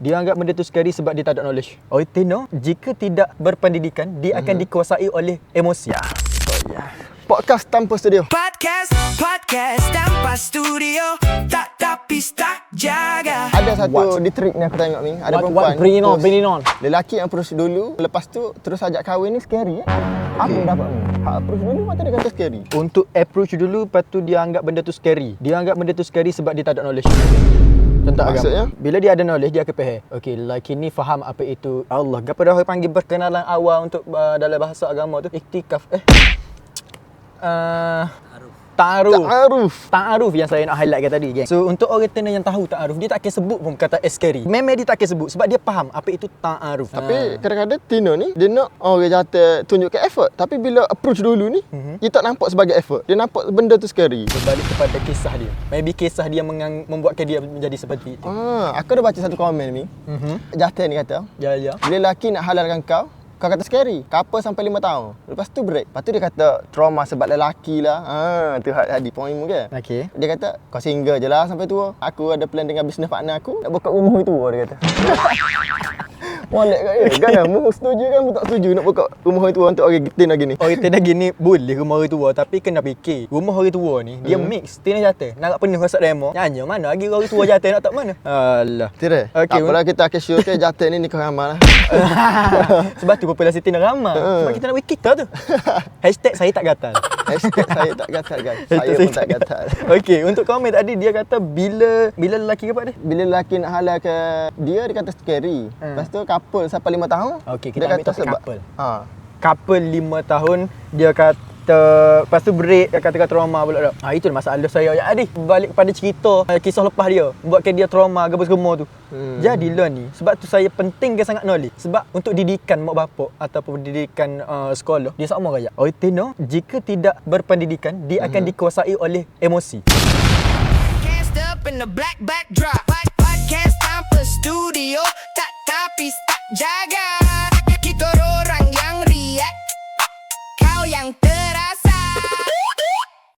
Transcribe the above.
Dia anggap benda tu scary sebab dia tak ada knowledge. Oitino, jika tidak berpendidikan, dia akan dikuasai oleh emosi. Podcast tanpa studio. Podcast tanpa studio. Tak tapis tak jaga. Ada satu di trik ni aku tengok ni. Ada perempuan Bring it on. Lelaki approach dulu, lepas tu terus ajak kahwin ni scary. Apa yang dapat ni? Hak approach dulu mata dia kata scary. Untuk approach dulu, lepas tu dia anggap benda tu scary. Dia anggap benda tu scary sebab dia tak ada knowledge tentang Maksudnya? agama. Bila dia ada knowledge, dia akan faham. Okey, lelaki ni faham apa itu Allah. Apa dah orang panggil perkenalan awal untuk dalam bahasa agama tu? Iktikaf. Ta'aruf yang saya nak highlightkan tadi, geng. So untuk orang yang tahu ta'aruf, dia tak akan sebut pun kata scary. Memang dia tak akan sebut sebab dia faham apa itu ta'aruf. Tapi kadang-kadang Tino ni dia nak orang jatuh tunjukkan effort. Tapi bila approach dulu ni, dia tak nampak sebagai effort. Dia nampak benda tu scary. Berbalik kepada kisah dia. Maybe kisah dia membuatkan dia menjadi seperti itu. Aku dah baca satu komen ni. Jatuh ni kata, Ya. bila lelaki nak halalkan kau kata scary. Couple sampai 5 tahun. Lepas tu break. Lepas tu dia kata trauma sebab lelaki lah. Tu tadi pointmu ke? Okey. Dia kata kau single je lah sampai tua. Aku ada plan dengan business partner aku nak buka rumah hari tua, dia kata. Molek kat dia. Kan mu setuju kan mu tak setuju nak buka rumah hari tua untuk orang getin lagi ni. Orang tina gini boleh rumah orang tua, tapi kena fikir rumah orang tua ni dia mix tina jatuh. Nak penuh rasa demo. Nyanyi mana lagi orang tua jatuh nak tak mana? Alah. Tidak. Okey. Tak apalah kita akan show ke jatuh ni nikah ramah lah. Sebab tu populasi tina ramai. Sebab kita nak wik kita tu. Hashtag saya tak gatal. Hashtag saya tak gatal guys. Saya pun tak gatal. Okey, untuk komen tadi dia kata bila lelaki apa dia? Bila lelaki nak halalkan dia kata scary. Lepas tu couple sampai 5 tahun. Okey, dia kita ambil kata topik couple. Couple 5 tahun dia kata lepas tu break, dia kata trauma pula dah. Itu masalah saya. Jadi balik pada cerita kisah lepas dia buatkan dia trauma gemar-gemar tu. Jadilah ni sebab tu saya pentingkan sangat knowledge. Sebab untuk didikan mak bapak ataupun didikan sekolah dia sama rakyat. Oitino, jika tidak berpendidikan, dia akan dikuasai oleh emosi. Can't stop in the black backdrop. Podcast tanpa studio. Tak tapis tak jaga.